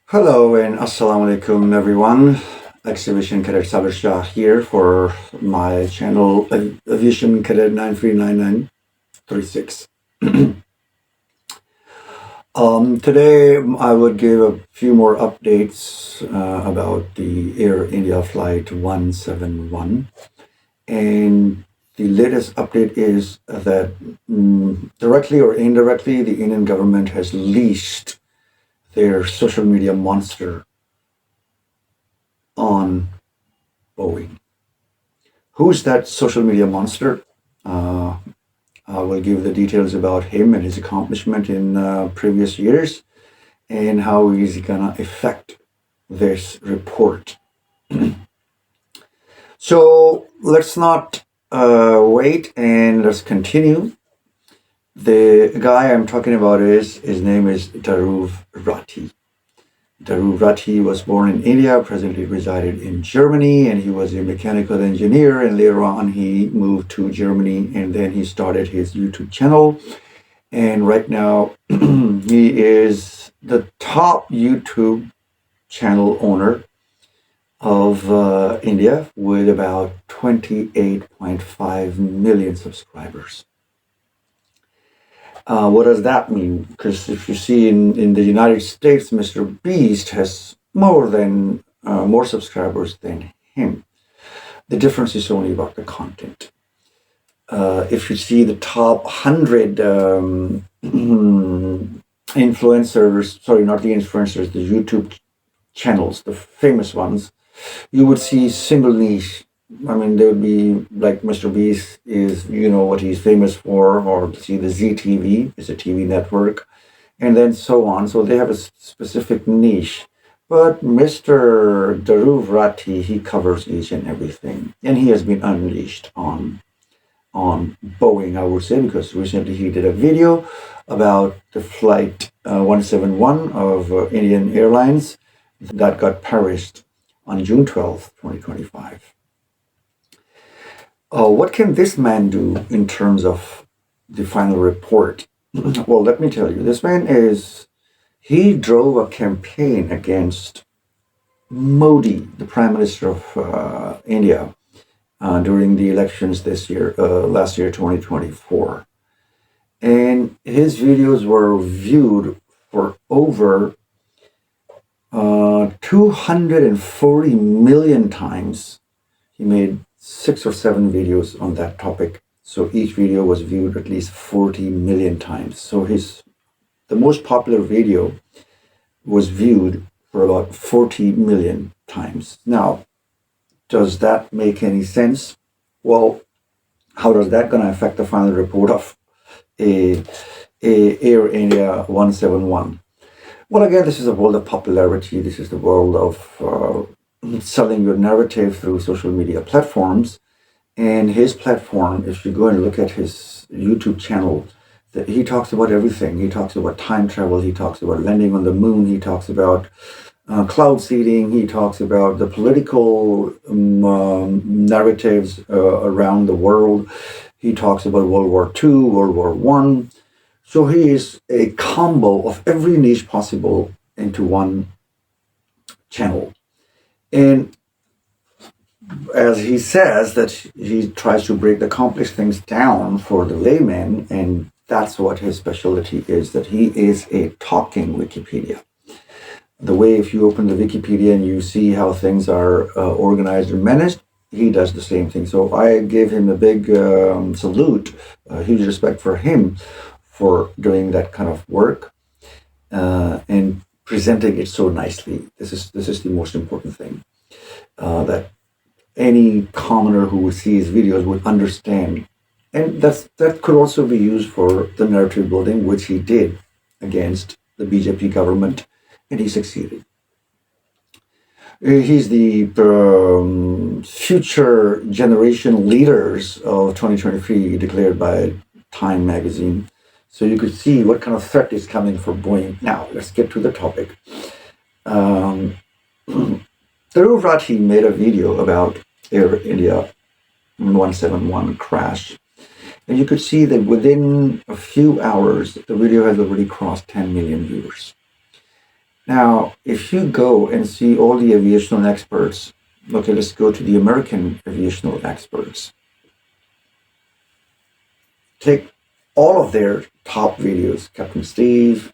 Hello and assalamu alaikum everyone. Exhibition Cadet Sabir Shah here for my channel Aviation Cadet 939936. Today I would give a few more updates about the Air India Flight 171, and the latest update is that directly or indirectly the Indian government has leashed their social media monster on Boeing. Who's that social media monster? Uh, I will give the details about him and his accomplishment in previous years and how he's gonna affect this report. So let's not wait and let's continue. The guy I'm talking about his name is Daruv Rathee. Daruv Rathee was born in India, presently resided in Germany, and he was a mechanical engineer. And later on, he moved to Germany, and then he started his YouTube channel. And right now, he is the top YouTube channel owner of India with about 28.5 million subscribers. What does that mean? Because if you see in the United States, Mr. Beast has more subscribers than him. The difference is only about the content. If you see the top 100 influencers, sorry, not the influencers, the YouTube channels, the famous ones, you would see single niche. I mean, there would be like Mr. Beast is, what he's famous for, or see the ZTV is a TV network, and then so on. So they have a specific niche. But Mr. Daruv Rathee, he covers each and everything, and he has been unleashed on Boeing, I would say, because recently he did a video about the flight 171 of Indian Airlines that got perished on June 12th, 2025. What can this man do in terms of the final report? Well, let me tell you, he drove a campaign against Modi, the Prime Minister of India, during the elections last year, 2024. And his videos were viewed for over 240 million times. He made 6 or 7 videos on that topic. So each video was viewed at least 40 million times. So the most popular video was viewed for about 40 million times. Now, does that make any sense? Well, how does that going to affect the final report of a Air India 171? Well, again, this is a world of popularity. This is the world of selling your narrative through social media platforms. And his platform, if you go and look at his YouTube channel, he talks about everything. He talks about time travel. He talks about landing on the moon. He talks about cloud seeding. He talks about the political narratives around the world. He talks about World War II, World War I. So he is a combo of every niche possible into one channel. And as he says, that he tries to break the complex things down for the layman, and that's what his specialty is, that he is a talking Wikipedia. The way if you open the Wikipedia and you see how things are organized or managed, he does the same thing. So I gave him a big salute, huge respect for him for doing that kind of work and presenting it so nicely. This is the most important thing, that any commoner who would see his videos would understand. And that could also be used for the narrative building, which he did against the BJP government, and he succeeded. He's the future generation leaders of 2023 declared by Time magazine. So you could see what kind of threat is coming for Boeing. Now, let's get to the topic. Daruv Rathee made a video about Air India 171 crash. And you could see that within a few hours, the video has already crossed 10 million viewers. Now, if you go and see all the aviational experts, okay, let's go to the American aviational experts. Take all of their top videos, Captain Steve,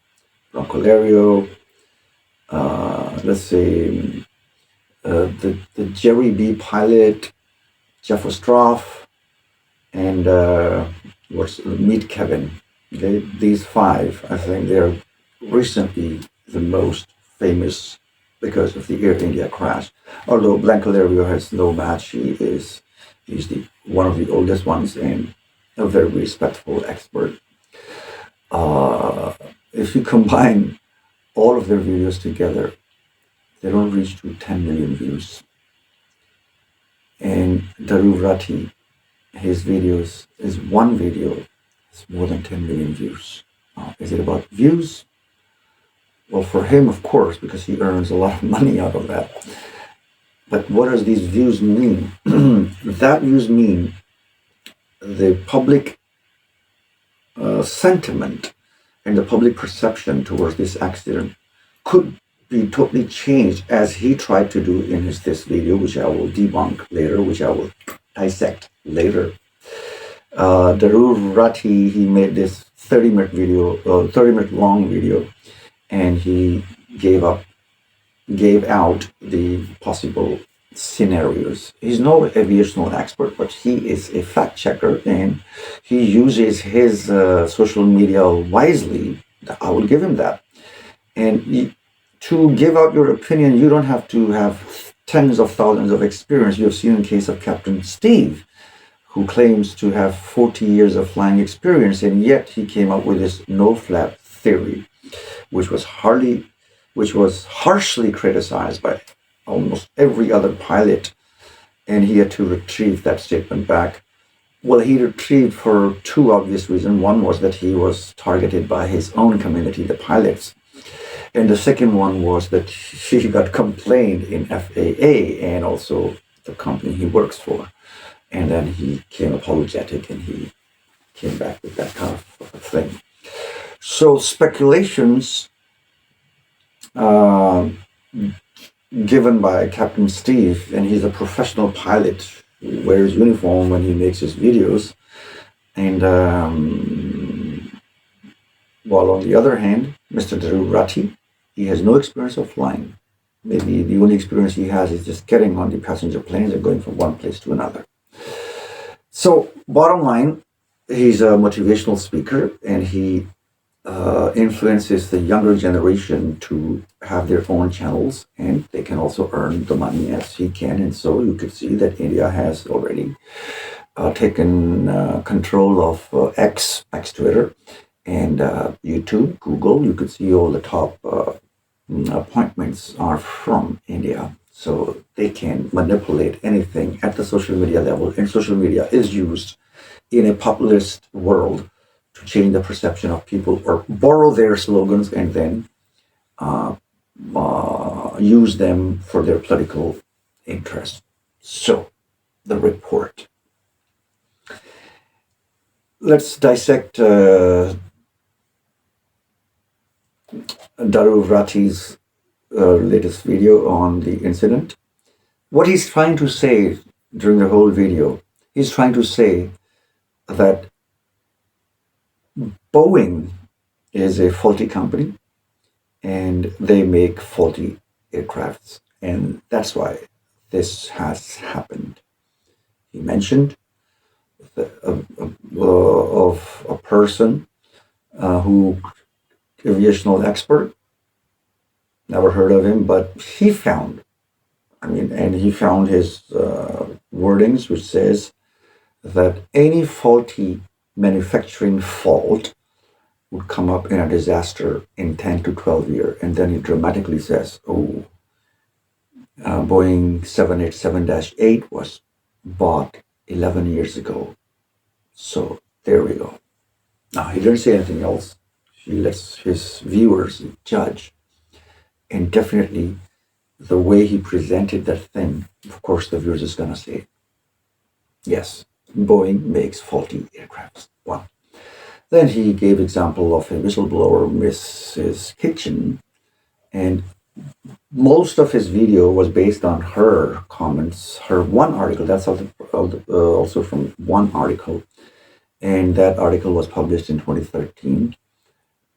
Broncolario, let's say the Jerry B. Pilot, Jeff Ostroff, and Meet Kevin. These five, I think they're recently the most famous because of the Air India crash. Although Blancolario has no match, he's one of the oldest ones and a very respectful expert. If you combine all of their videos together, they don't reach to 10 million views. And Daruv Rathee, his videos is one video, it's more than 10 million views. Is it about views? Well, for him, of course, because he earns a lot of money out of that. But what does these views mean? That views mean the public sentiment and the public perception towards this accident could be totally changed, as he tried to do in this video, which I will debunk later, which I will dissect later. Daruv Rathee, he made this 30-minute video, 30-minute long video, and he gave out the possible scenarios. He's no aviational expert, but he is a fact checker, and he uses his social media wisely. I will give him that. And to give out your opinion, you don't have to have tens of thousands of experience. You have seen the case of Captain Steve, who claims to have 40 years of flying experience, and yet he came up with this no-flap theory, which was harshly criticized by almost every other pilot, and he had to retrieve that statement back. Well, he retrieved for two obvious reasons. One was that he was targeted by his own community, the pilots. And the second one was that he got complained in FAA and also the company he works for. And then he came apologetic and he came back with that kind of thing. So speculations given by Captain Steve, and he's a professional pilot who wears uniform when he makes his videos. And while on the other hand, Mr. Daruv Rathee, he has no experience of flying. Maybe the only experience he has is just getting on the passenger planes and going from one place to another. So bottom line, he's a motivational speaker, and he influences the younger generation to have their own channels, and they can also earn the money as he can. And so you could see that India has already taken control of X Twitter, and YouTube, Google. You could see all the top appointments are from India. So they can manipulate anything at the social media level, and social media is used in a populist world to change the perception of people, or borrow their slogans and then use them for their political interests. So, the report. Let's dissect Daruv Rathee's latest video on the incident. What he's trying to say during the whole video, he's trying to say that Boeing is a faulty company and they make faulty aircrafts, and that's why this has happened. He mentioned of a person who, aviational expert, never heard of him, but he found, and he found his wordings, which says that any faulty manufacturing fault would come up in a disaster in 10 to 12 years. And then he dramatically says, Boeing 787-8 was bought 11 years ago. So there we go. Now, he didn't say anything else. He lets his viewers judge. And definitely the way he presented that thing, of course, the viewers is going to say, yes, Boeing makes faulty aircrafts. One. Then he gave example of a whistleblower, Mrs. Kitchen, And most of his video was based on her comments, her one article. That's also from one article. And that article was published in 2013.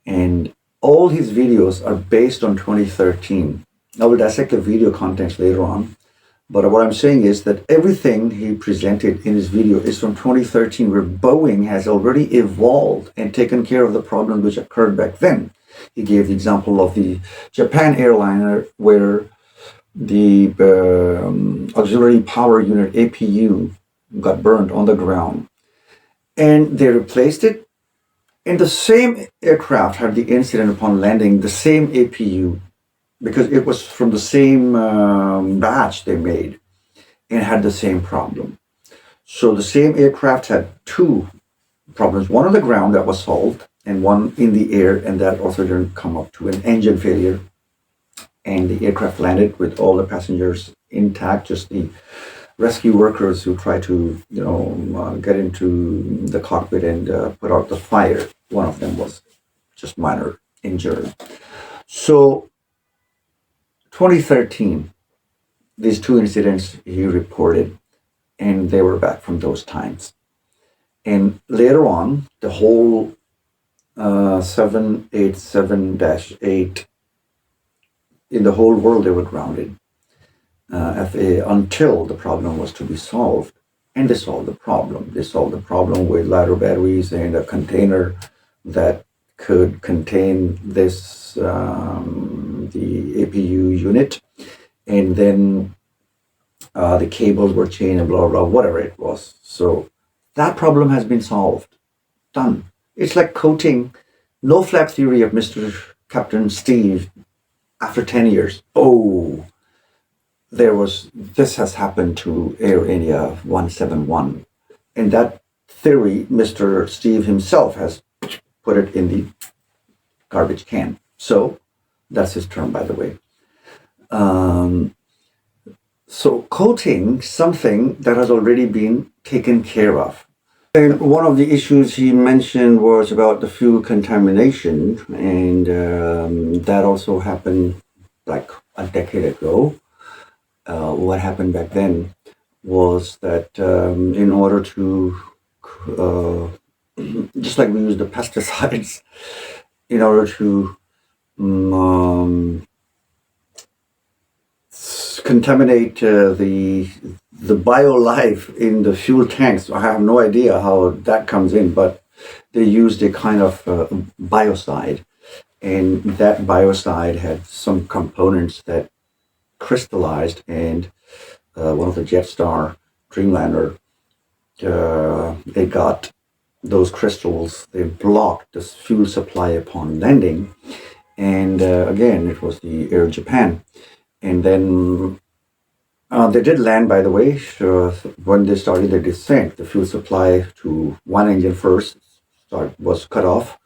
And all his videos are based on 2013. I will dissect the video contents later on. But what I'm saying is that everything he presented in his video is from 2013, where Boeing has already evolved and taken care of the problem which occurred back then. He gave the example of the Japan airliner, where the auxiliary power unit APU got burned on the ground. And they replaced it. And the same aircraft had the incident upon landing, the same APU, because it was from the same batch they made and had the same problem. So the same aircraft had two problems, one on the ground that was solved and one in the air, and that also didn't come up to an engine failure. And the aircraft landed with all the passengers intact, just the rescue workers who tried to, get into the cockpit and put out the fire. One of them was just minor injured. So 2013, these two incidents he reported, and they were back from those times. And later on, the whole 787-8 in the whole world, they were grounded. FAA, until the problem was to be solved. And they solved the problem. They solved the problem with ladder batteries and a container that could contain this, the APU unit. And then the cables were changed and blah, blah, whatever it was. So that problem has been solved. Done. It's like quoting no flap theory of Mr. Captain Steve after 10 years. Oh, this has happened to Air India 171. And that theory, Mr. Steve himself has put it in the garbage can. So that's his term, by the way. So quoting something that has already been taken care of. And one of the issues he mentioned was about the fuel contamination, and that also happened like a decade ago. What happened back then was that in order to, just like we use the pesticides, in order to contaminate the bio-life in the fuel tanks. I have no idea how that comes in, but they used a kind of biocide, and that biocide had some components that crystallized, and one of the Jetstar Dreamliner, they got those crystals, they blocked the fuel supply upon landing, and again, it was the Air Japan. And then they did land, by the way. When they started the descent, the fuel supply to one engine first was cut off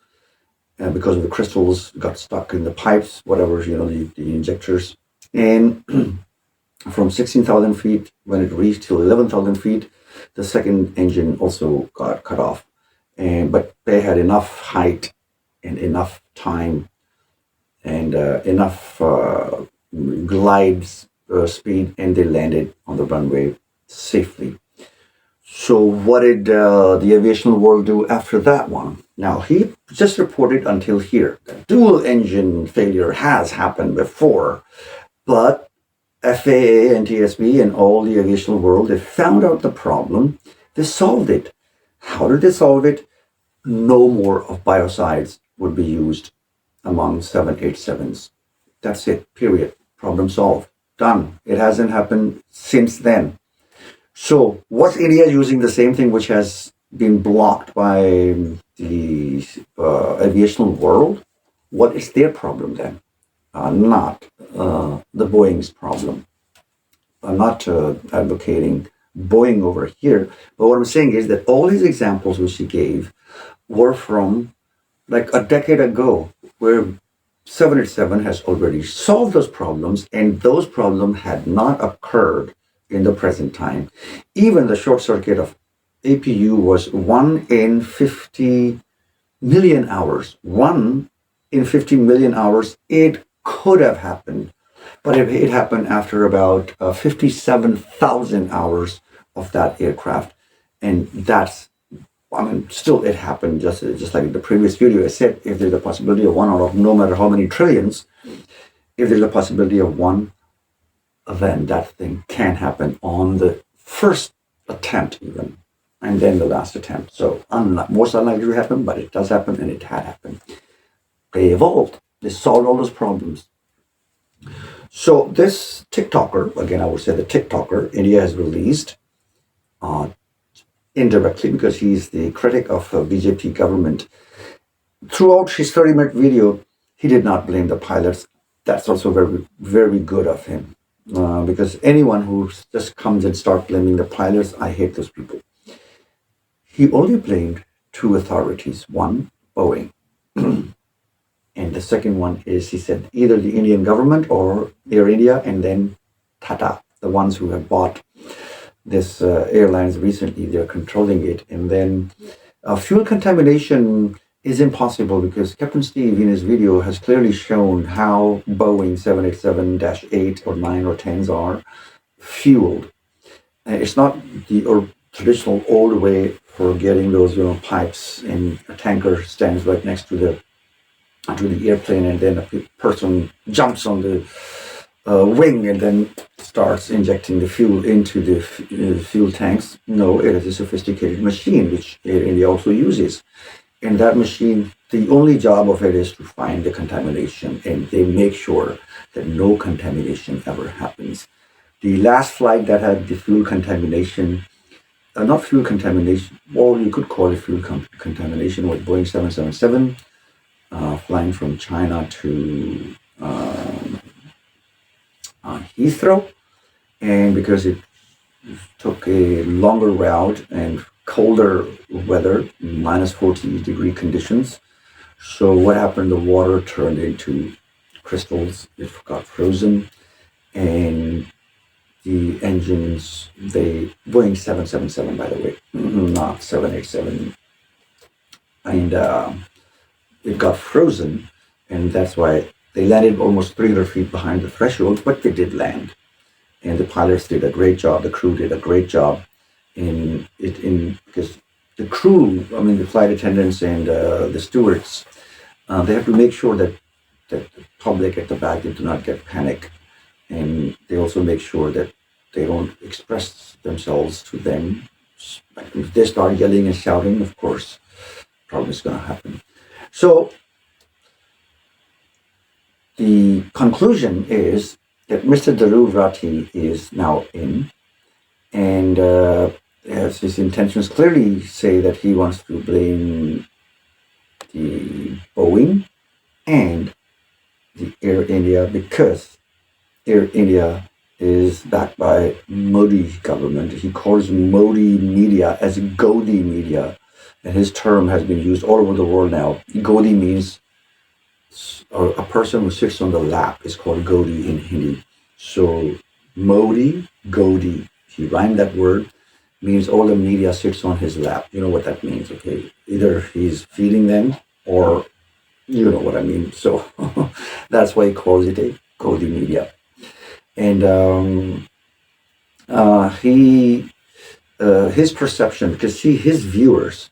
because of the crystals got stuck in the pipes, whatever, the injectors. And from 16,000 feet, when it reached to 11,000 feet, the second engine also got cut off. But they had enough height and enough time and enough glide speed, and they landed on the runway safely. So what did the aviation world do after that one? Now, he just reported until here that dual engine failure has happened before, but FAA and TSB and all the aviation world, they found out the problem, they solved it. How did they solve it? No more of biocides would be used among 787s. That's it, period. Problem solved. Done. It hasn't happened since then. So was India using the same thing which has been blocked by the aviation world? What is their problem then? Not the Boeing's problem. I'm not advocating Boeing over here, but what I'm saying is that all these examples which he gave were from like a decade ago, where 787 has already solved those problems, and those problems had not occurred in the present time. Even the short circuit of APU was 1 in 50 million hours. 1 in 50 million hours, it could have happened, but it happened after about 57,000 hours of that aircraft. And still it happened, just like in the previous video I said, if there's a possibility of one out of no matter how many trillions, if there's a possibility of one, then that thing can happen on the first attempt even, and then the last attempt. So most unlikely to happen, but it does happen, and it had happened. They evolved. They solved all those problems. So this TikToker, again, I would say the TikToker, India has released indirectly because he's the critic of the BJP government. Throughout his 30-minute video, he did not blame the pilots. That's also very, very good of him. Because anyone who just comes and starts blaming the pilots, I hate those people. He only blamed two authorities. One, Boeing. And the second one is, he said, either the Indian government or Air India, and then Tata, the ones who have bought this airlines recently, they're controlling it. And then fuel contamination is impossible because Captain Steve in his video has clearly shown how Boeing 787-8 or 9 or 10s are fueled. It's not the traditional old way for getting those pipes and a tanker stands right next to the airplane, and then a person jumps on the wing and then starts injecting the fuel into the fuel tanks. No, it is a sophisticated machine which Air India also uses. And that machine, the only job of it is to find the contamination, and they make sure that no contamination ever happens. The last flight that had the fuel contamination, not fuel contamination, well, you could call it fuel contamination, was Boeing 777, flying from China to Heathrow. And because it took a longer route and colder weather, minus 40-degree conditions. So what happened? The water turned into crystals. It got frozen, and the engines, Boeing 777, by the way, not 787, and it got frozen, and that's why they landed almost 300 feet behind the threshold, but they did land. And the pilots did a great job. The crew did a great job because the crew, the flight attendants and the stewards, they have to make sure that the public at the back, they do not get panic. And they also make sure that they don't express themselves to them. If they start yelling and shouting, of course, problem is going to happen. So the conclusion is that Mr. Daruv Rathee is now in, and as his intentions clearly say that he wants to blame the Boeing and the Air India, because Air India is backed by Modi government. He calls Modi media as Godi media, and his term has been used all over the world now. Godi means a person who sits on the lap is called Godi in Hindi. So Modi, Godi, he rhymed that word, means all the media sits on his lap. You know what that means, okay? Either he's feeding them or you know what I mean. So that's why he calls it a Godi media. And his perception, because his viewers,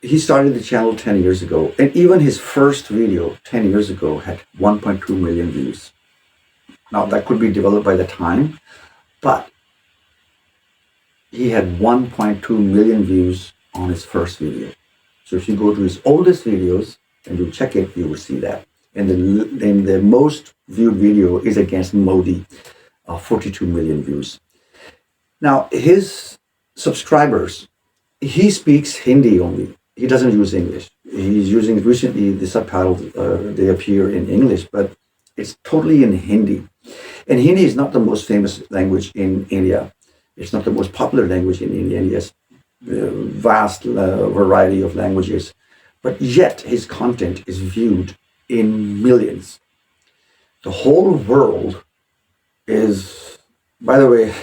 he started the channel 10 years ago, and even his first video 10 years ago had 1.2 million views. Now that could be developed by the time, but he had 1.2 million views on his first video. So if you go to his oldest videos and you check it, you will see that. And the most viewed video is against Modi, 42 million views. Now his subscribers, he speaks Hindi only. He doesn't use English. He's using recently the subtitles, they appear in English, but it's totally in Hindi. And Hindi is not the most famous language in India. It's not the most popular language in India. India's vast variety of languages, but yet his content is viewed in millions. The whole world is, by the way,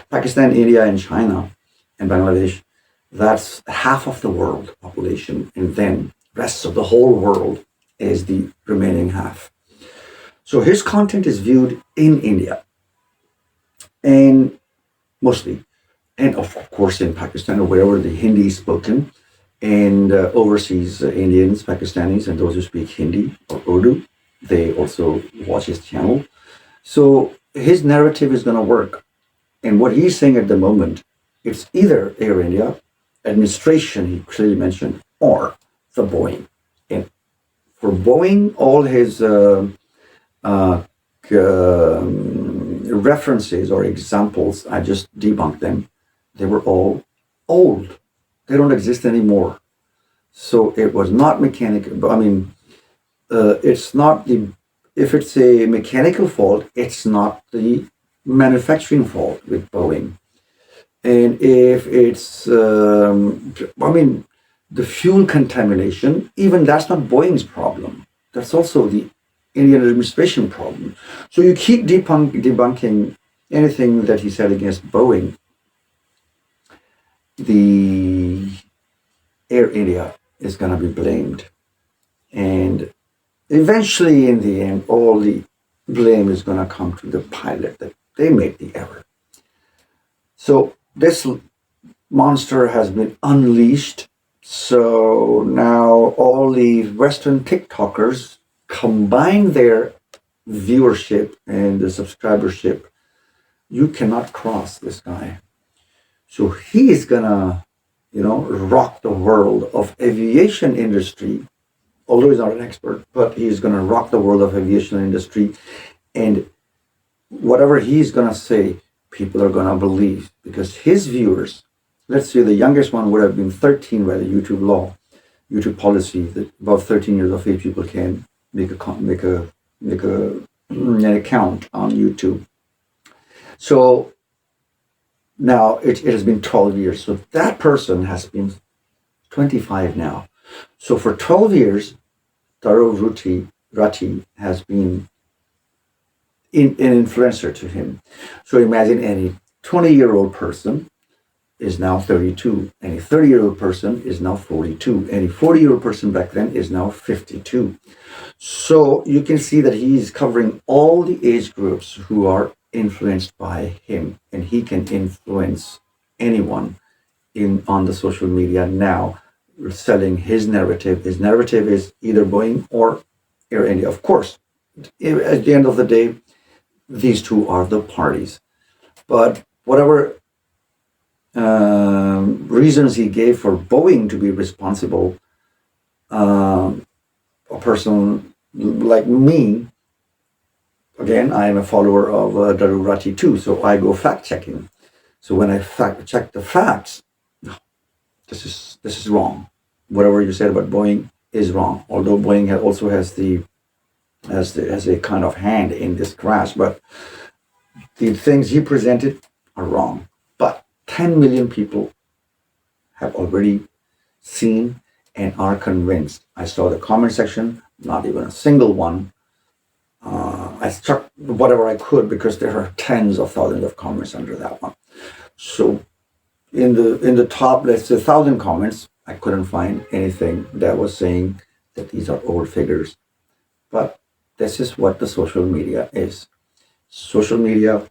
Pakistan, India, and China, and Bangladesh, that's half of the world population, and then rest of the whole world is the remaining half. So his content is viewed in India and mostly, and of course in Pakistan or wherever the Hindi is spoken, and overseas Indians, Pakistanis, and those who speak Hindi or Urdu, they also watch his channel. So his narrative is going to work. And what he's saying at the moment, it's either Air India, administration, he clearly mentioned, or the Boeing. And for Boeing, all his uh, references or examples, I just debunked them. They were all old. They don't exist anymore. So it was not mechanical. I mean, it's not the, if it's a mechanical fault, it's not the manufacturing fault with Boeing. And if it's, I mean, the fuel contamination, even that's not Boeing's problem. That's also the Indian administration problem. So you keep debunking anything that he said against Boeing, the Air India is going to be blamed. And eventually, in the end, all the blame is going to come to the pilot that they made the error. So this monster has been unleashed. So now all the Western TikTokers combine their viewership and the subscribership. You cannot cross this guy. So he is gonna, rock the world of aviation industry. Although he's not an expert, but he's gonna rock the world of aviation industry. And whatever he's gonna say, people are gonna believe because his viewers, let's say the youngest one would have been 13 by the YouTube law, YouTube policy that above 13 years of age people can make an account on YouTube. So now it has been 12 years. So that person has been 25 now. So for 12 years, Daruv Rathee has been an influencer to him. So imagine any 20-year-old person is now 32. Any 30-year-old person is now 42. Any 40-year-old person back then is now 52. So you can see that he's covering all the age groups who are influenced by him, and he can influence anyone on the social media now, selling his narrative. His narrative is either Boeing or Air India. Of course, at the end of the day, these two are the parties. But whatever reasons he gave for Boeing to be responsible, a person like me, again, I am a follower of Daruv Rathee too, so I go fact checking. So when I fact check the facts, this is wrong. Whatever you said about Boeing is wrong. Although Boeing also has a kind of hand in this crash, but the things he presented are wrong. But 10 million people have already seen and are convinced. I saw the comment section, not even a single one. I struck whatever I could because there are tens of thousands of comments under that one. So in the top, let's say 1,000 comments, I couldn't find anything that was saying that these are old figures. But this is what the social media is. Social media,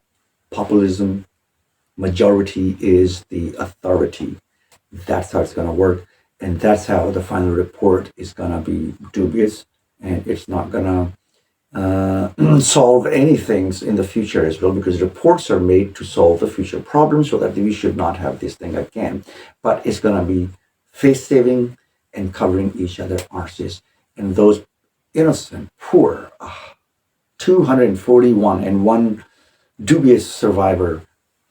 populism, majority is the authority. That's how it's going to work. And that's how the final report is going to be dubious. And it's not going to solve anything in the future as well, because reports are made to solve the future problems so that we should not have this thing again. But it's going to be face-saving and covering each other's arses. And those innocent, poor, 241 and one dubious survivor,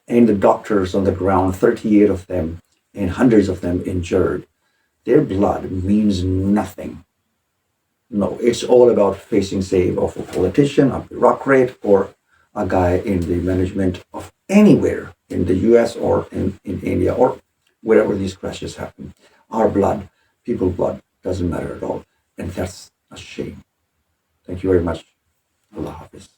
and the doctors on the ground, 38 of them, and hundreds of them injured. Their blood means nothing. No, it's all about facing save of a politician, a bureaucrat, or a guy in the management of anywhere in the US or in India or wherever these crashes happen. Our blood, people's blood, doesn't matter at all. And that's a shame. Thank you very much. Allah Hafiz.